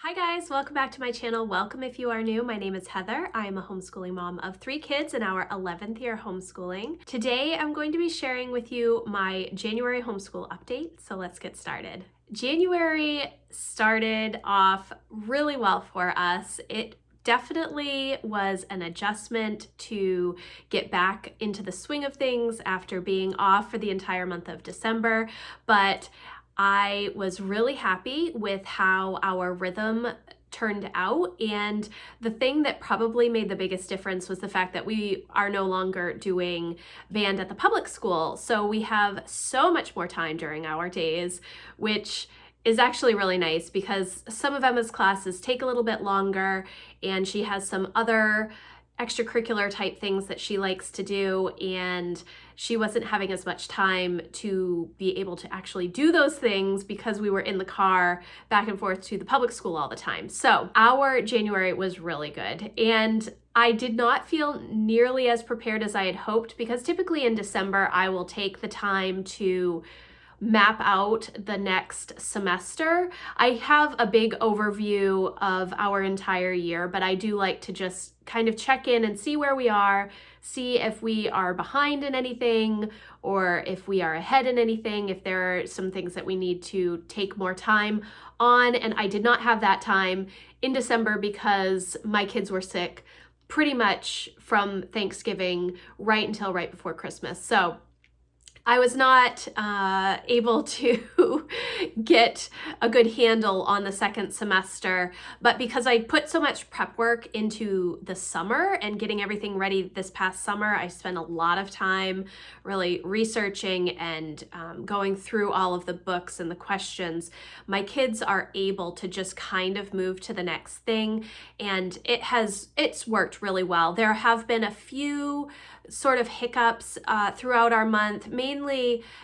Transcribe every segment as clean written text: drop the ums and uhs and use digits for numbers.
Hi guys, welcome back to my channel. Welcome if you are new. My name is Heather. I am a homeschooling mom of 3 kids in our 11th year homeschooling. Today I'm going to be sharing with you my January homeschool update, so let's get started. January started off really well for us. It definitely was an adjustment to get back into the swing of things after being off for the entire month of December, but I was really happy with how our rhythm turned out, and the thing that probably made the biggest difference was the fact that we are no longer doing band at the public school. So we have so much more time during our days, which is actually really nice because some of Emma's classes take a little bit longer and she has some other extracurricular type things that she likes to do, and she wasn't having as much time to be able to actually do those things because we were in the car back and forth to the public school all the time. So our January was really good, and I did not feel nearly as prepared as I had hoped because typically in December I will take the time to map out the next semester. I have a big overview of our entire year, but I do like to just kind of check in and see where we are, see if we are behind in anything or if we are ahead in anything, if there are some things that we need to take more time on. And I did not have that time in December because my kids were sick pretty much from Thanksgiving right before Christmas. So I was not able to get a good handle on the second semester, but because I put so much prep work into the summer and getting everything ready this past summer, I spent a lot of time really researching and going through all of the books and the questions. My kids are able to just kind of move to the next thing, and it's worked really well. There have been a few sort of hiccups throughout our month, mainly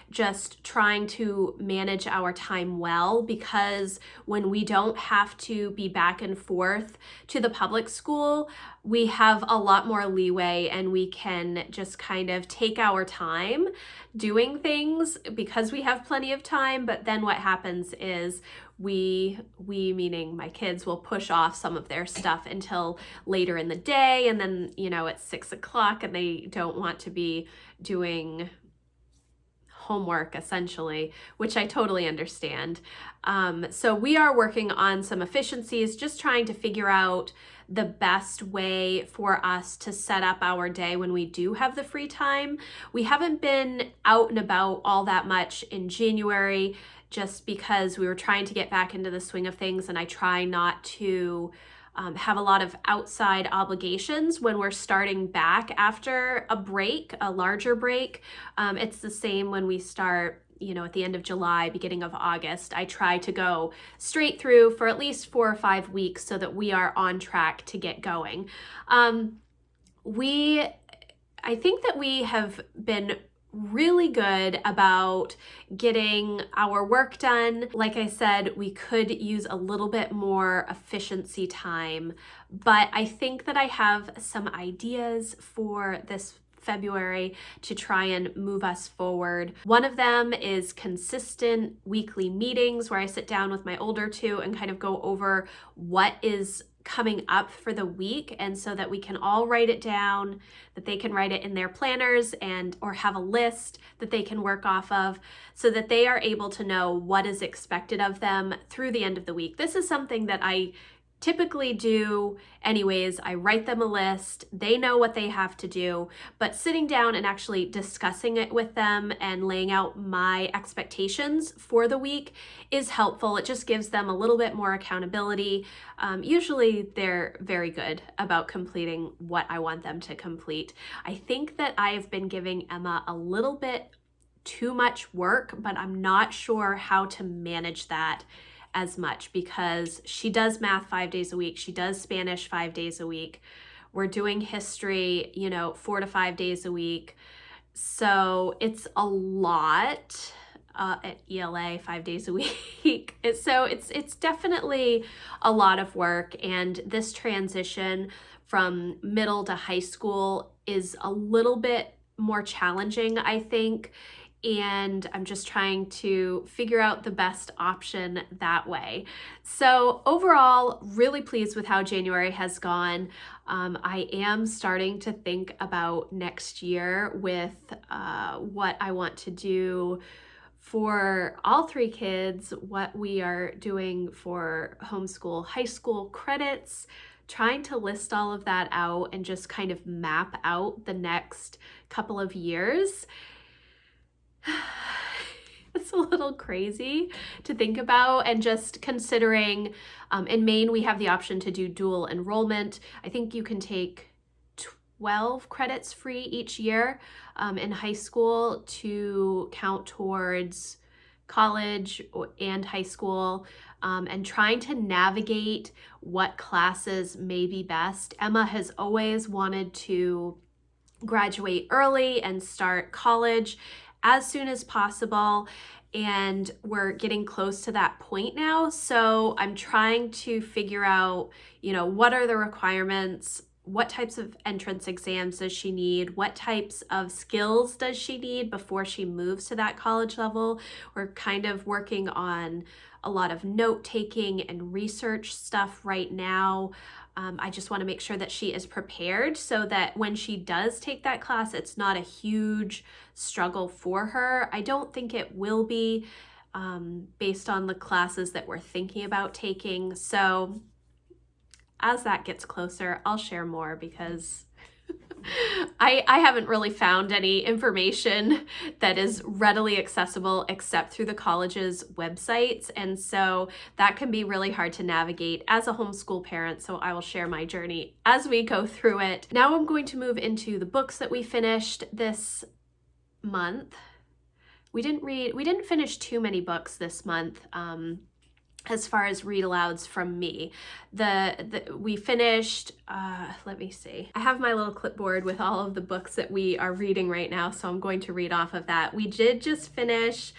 just trying to manage our time well, because when we don't have to be back and forth to the public school, we have a lot more leeway and we can just kind of take our time doing things because we have plenty of time. But then what happens is we meaning my kids, will push off some of their stuff until later in the day, and then it's 6 o'clock and they don't want to be doing homework essentially, which I totally understand. So we are working on some efficiencies, just trying to figure out the best way for us to set up our day when we do have the free time. We haven't been out and about all that much in January just because we were trying to get back into the swing of things, and I try not to have a lot of outside obligations when we're starting back after a break, a larger break. It's the same when we start at the end of July, beginning of August. I try to go straight through for at least 4 or 5 weeks so that we are on track to get going. I think that we have been really good about getting our work done. Like I said, we could use a little bit more efficiency time, but I think that I have some ideas for this February to try and move us forward. One of them is consistent weekly meetings where I sit down with my older two and kind of go over what is coming up for the week, and so that we can all write it down, that they can write it in their planners or have a list that they can work off of, so that they are able to know what is expected of them through the end of the week. This is something that I typically do anyways. I write them a list, they know what they have to do, but sitting down and actually discussing it with them and laying out my expectations for the week is helpful. It just gives them a little bit more accountability. Usually they're very good about completing what I want them to complete. I think that I've been giving Emma a little bit too much work, but I'm not sure how to manage that as much because she does math 5 days a week. She does Spanish 5 days a week. We're doing history, 4 to 5 days a week. So it's a lot at ELA 5 days a week. It's definitely a lot of work. And this transition from middle to high school is a little bit more challenging, I think. and I'm just trying to figure out the best option that way. So overall, really pleased with how January has gone. I am starting to think about next year with what I want to do for all three kids, what we are doing for homeschool high school credits, trying to list all of that out and just kind of map out the next couple of years. It's a little crazy to think about, and just considering in Maine we have the option to do dual enrollment. I think you can take 12 credits free each year in high school to count towards college and high school, and trying to navigate what classes may be best. Emma has always wanted to graduate early and start college as soon as possible, and we're getting close to that point now. So I'm trying to figure out, what are the requirements? What types of entrance exams does she need? What types of skills does she need before she moves to that college level? We're kind of working on a lot of note-taking and research stuff right now. I just want to make sure that she is prepared so that when she does take that class, it's not a huge struggle for her. I don't think it will be based on the classes that we're thinking about taking. So as that gets closer, I'll share more, because I haven't really found any information that is readily accessible except through the college's websites. And so that can be really hard to navigate as a homeschool parent. So I will share my journey as we go through it. Now I'm going to move into the books that we finished this month. We didn't finish too many books this month. As far as read alouds from me, we finished, let me see. I have my little clipboard with all of the books that we are reading right now, so I'm going to read off of that. We did just finish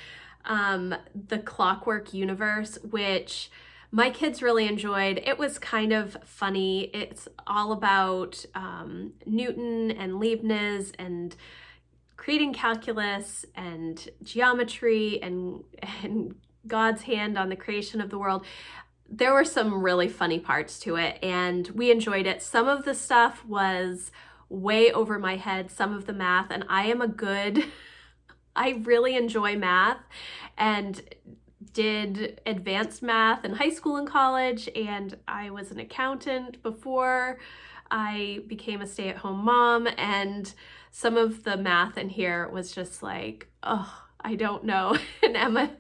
the Clockwork Universe, which my kids really enjoyed. It was kind of funny. It's all about Newton and Leibniz and creating calculus and geometry and God's hand on the creation of the world. There were some really funny parts to it, and we enjoyed it. Some of the stuff was way over my head, some of the math, and I really enjoy math and did advanced math in high school and college, and I was an accountant before I became a stay-at-home mom, and some of the math in here was just like, oh, I don't know. And Emma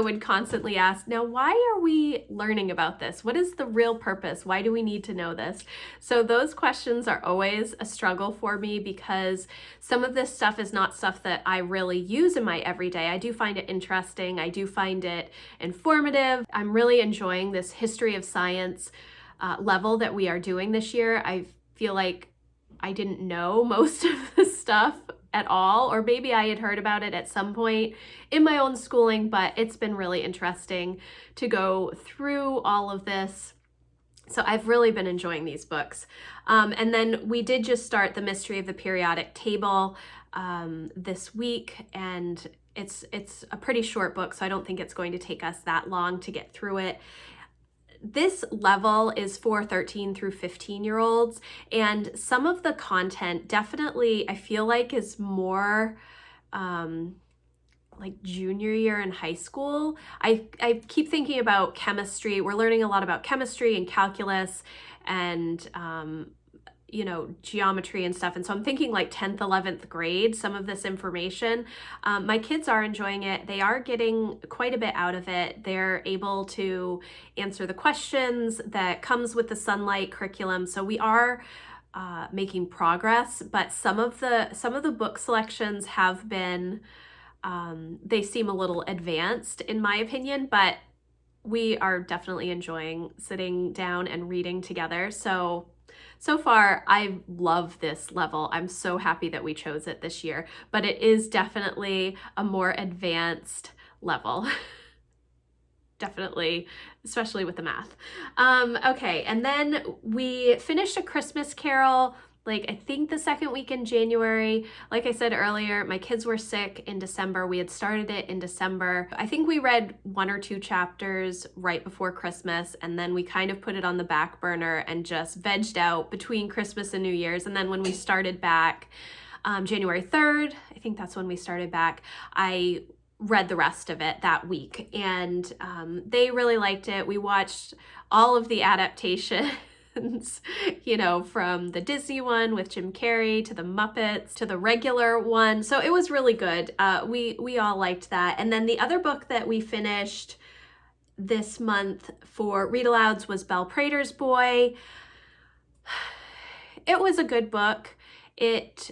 would constantly ask, now why are we learning about this? What is the real purpose? Why do we need to know this? So those questions are always a struggle for me, because some of this stuff is not stuff that I really use in my everyday. I do find it interesting. I do find it informative. I'm really enjoying this history of science level that we are doing this year. I feel like I didn't know most of this stuff at all, or maybe I had heard about it at some point in my own schooling, but it's been really interesting to go through all of this. So I've really been enjoying these books. And then we did just start The Mystery of the Periodic Table this week, and it's a pretty short book, so I don't think it's going to take us that long to get through it. This level is for 13 through 15-year-olds, and some of the content definitely I feel like is more like junior year in high school. I keep thinking about chemistry. We're learning a lot about chemistry and calculus and geometry and stuff. And so I'm thinking like 10th, 11th grade, some of this information. My kids are enjoying it. They are getting quite a bit out of it. They're able to answer the questions that comes with the Sunlight curriculum. So we are making progress, but some of the book selections have been, they seem a little advanced in my opinion, but we are definitely enjoying sitting down and reading together. So far, I love this level. I'm so happy that we chose it this year, but it is definitely a more advanced level. Definitely, especially with the math. Okay, and then we finished A Christmas Carol. like I think the second week in January. Like I said earlier, my kids were sick in December. We had started it in December. I think we read 1 or 2 chapters right before Christmas, and then we kind of put it on the back burner and just vegged out between Christmas and New Year's. And then when we started back, January 3rd, I think that's when we started back, I read the rest of it that week, and they really liked it. We watched all of the adaptations, you know, from the Disney one with Jim Carrey to the Muppets to the regular one. So it was really good. We all liked that. And then the other book that we finished this month for read alouds was Belle Prater's Boy. It was a good book. It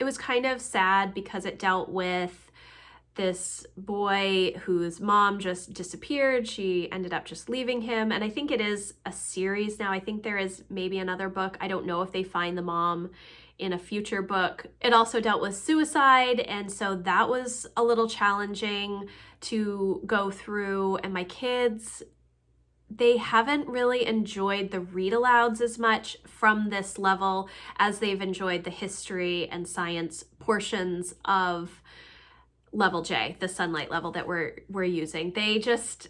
was kind of sad because it dealt with this boy whose mom just disappeared. She ended up just leaving him. And I think it is a series now. I think there is maybe another book. I don't know if they find the mom in a future book. It also dealt with suicide. And so that was a little challenging to go through. And my kids, they haven't really enjoyed the read alouds as much from this level as they've enjoyed the history and science portions of level J, the sunlight level that we're using. They just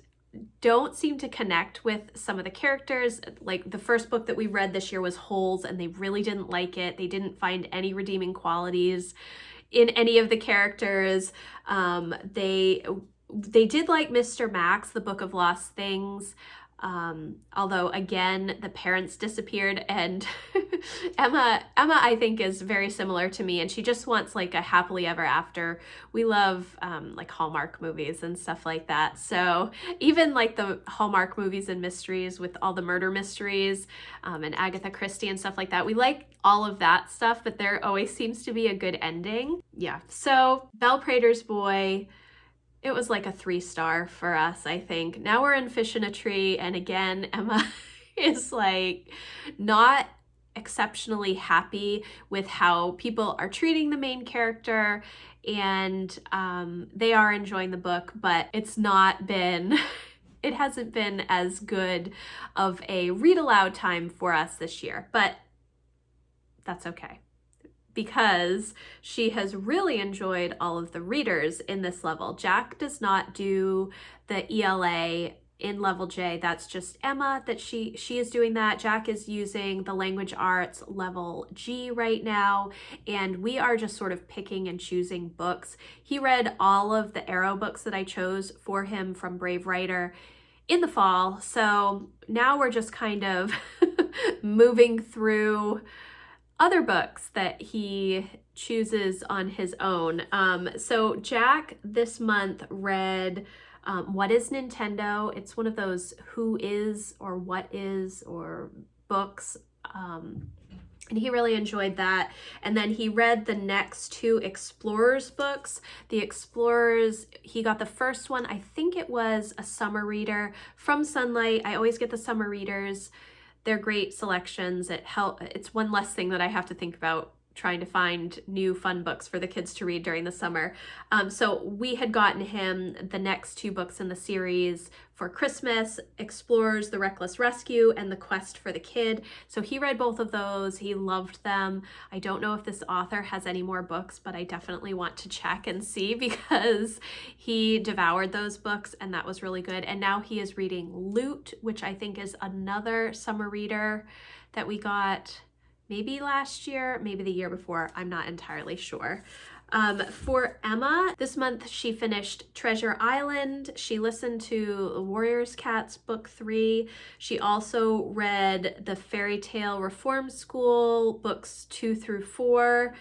don't seem to connect with some of the characters. Like the first book that we read this year was Holes, and they really didn't like it. They didn't find any redeeming qualities in any of the characters. They did like Mr. Max, the Book of Lost Things. Although again, the parents disappeared, and Emma I think is very similar to me, and she just wants like a happily ever after. We love like Hallmark movies and stuff like that. So even like the Hallmark movies and mysteries with all the murder mysteries and Agatha Christie and stuff like that, we like all of that stuff, but there always seems to be a good ending. Yeah, so Belle Prater's Boy, it was like a 3-star for us, I think. Now we're in Fish in a Tree, and again, Emma is like not exceptionally happy with how people are treating the main character, and they are enjoying the book, but it's not been, it hasn't been as good of a read aloud time for us this year, but that's okay, because she has really enjoyed all of the readers in this level. Jack does not do the ELA in level J. That's just Emma that she is doing that. Jack is using the language arts level G right now, and we are just sort of picking and choosing books. He read all of the Arrow books that I chose for him from Brave Writer in the fall. So now we're just kind of moving through other books that he chooses on his own. So Jack this month read What is Nintendo? It's one of those who is or what is or books. And he really enjoyed that. And then he read the next 2 Explorers books. The Explorers, he got the first one, I think it was a summer reader from Sunlight. I always get the summer readers. They're great selections. It's one less thing that I have to think about trying to find new fun books for the kids to read during the summer. So we had gotten him the next 2 books in the series for Christmas, Explorers, The Reckless Rescue, and The Quest for the Kid. So he read both of those. He loved them. I don't know if this author has any more books, but I definitely want to check and see, because he devoured those books, and that was really good. And now he is reading Loot, which I think is another summer reader that we got maybe last year, maybe the year before. I'm not entirely sure. For Emma, this month she finished Treasure Island. She listened to Warriors Cats book 3. She also read the Fairy Tale Reform School books 2 through 4.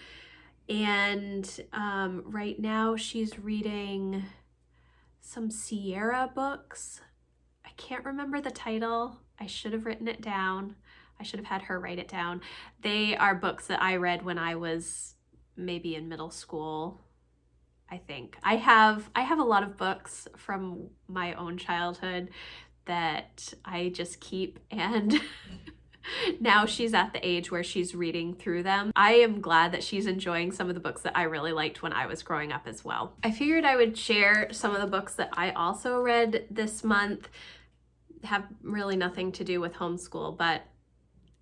And right now she's reading some Sierra books. I can't remember the title. I should have written it down. I should have had her write it down. They are books that I read when I was maybe in middle school, I think. I have a lot of books from my own childhood that I just keep, and now she's at the age where she's reading through them. I am glad that she's enjoying some of the books that I really liked when I was growing up as well. I figured I would share some of the books that I also read this month. Have really nothing to do with homeschool, but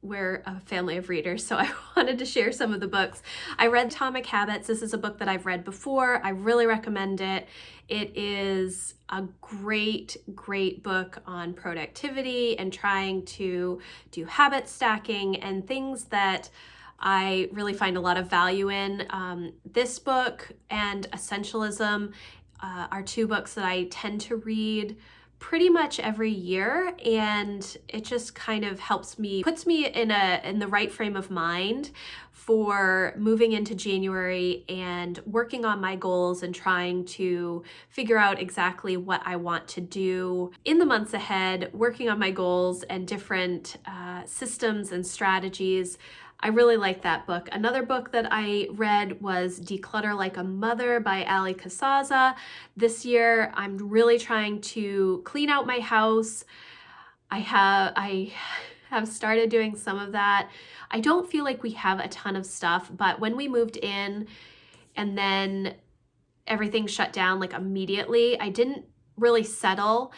we're a family of readers, so I wanted to share some of the books. I read Atomic Habits. This is a book that I've read before. I really recommend it. It is a great, great book on productivity and trying to do habit stacking and things that I really find a lot of value in. This book and Essentialism are two books that I tend to read pretty much every year, and it just kind of helps me, puts me in the right frame of mind for moving into January and working on my goals and trying to figure out exactly what I want to do in the months ahead, working on my goals and different systems and strategies. I really like that book. Another book that I read was Declutter Like a Mother by Ali Casazza. This year, I'm really trying to clean out my house. I have started doing some of that. I don't feel like we have a ton of stuff, but when we moved in and then everything shut down like immediately, I didn't really settle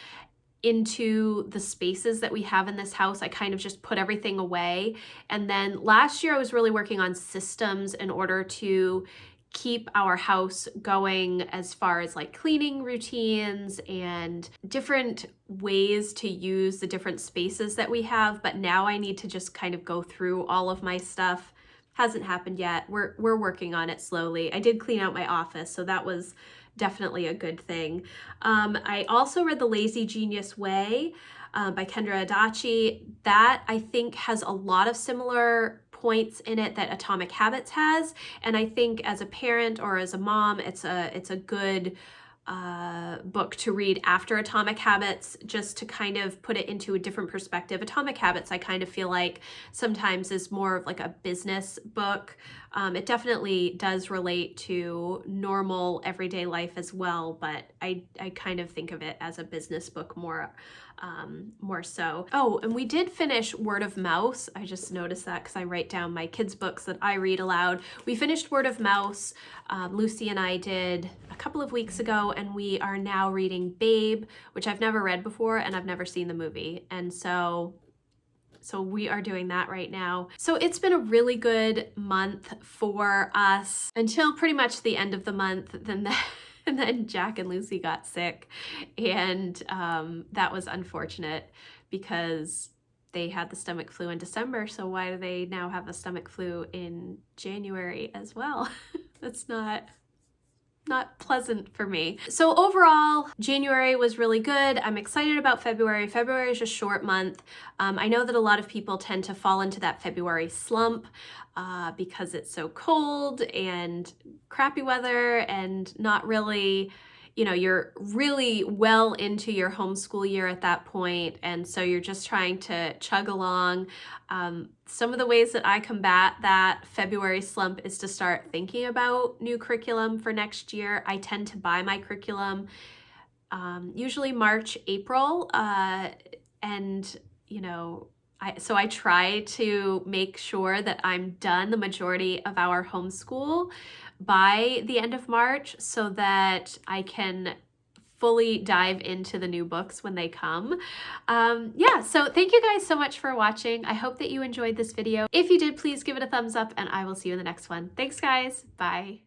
into the spaces that we have in this house. I kind of just put everything away. And then last year I was really working on systems in order to keep our house going as far as like cleaning routines and different ways to use the different spaces that we have. But now I need to just kind of go through all of my stuff. Hasn't happened yet. We're working on it slowly. I did clean out my office, so that was definitely a good thing. I also read The Lazy Genius Way by Kendra Adachi. That I think has a lot of similar points in it that Atomic Habits has, and I think as a parent or as a mom, it's a good book to read after Atomic Habits, just to kind of put it into a different perspective. Atomic Habits, I kind of feel like sometimes is more of like a business book. It definitely does relate to normal everyday life as well, but I kind of think of it as a business book more so. Oh, and we did finish Word of Mouse. I just noticed that because I write down my kids' books that I read aloud. We finished Word of Mouse. Lucy and I did a couple of weeks ago, and we are now reading Babe, which I've never read before, and I've never seen the movie. And so we are doing that right now. So it's been a really good month for us until pretty much the end of the month. And then Jack and Lucy got sick, and that was unfortunate because they had the stomach flu in December. So why do they now have the stomach flu in January as well? That's not pleasant for me. So overall, January was really good. I'm excited about February. February is a short month. I know that a lot of people tend to fall into that February slump because it's so cold and crappy weather and not really, you're really well into your homeschool year at that point. And so you're just trying to chug along. Some of the ways that I combat that February slump is to start thinking about new curriculum for next year. I tend to buy my curriculum usually March, April, so I try to make sure that I'm done the majority of our homeschool by the end of March so that I can fully dive into the new books when they come. So thank you guys so much for watching. I hope that you enjoyed this video. If you did, please give it a thumbs up, and I will see you in the next one. Thanks, guys. Bye.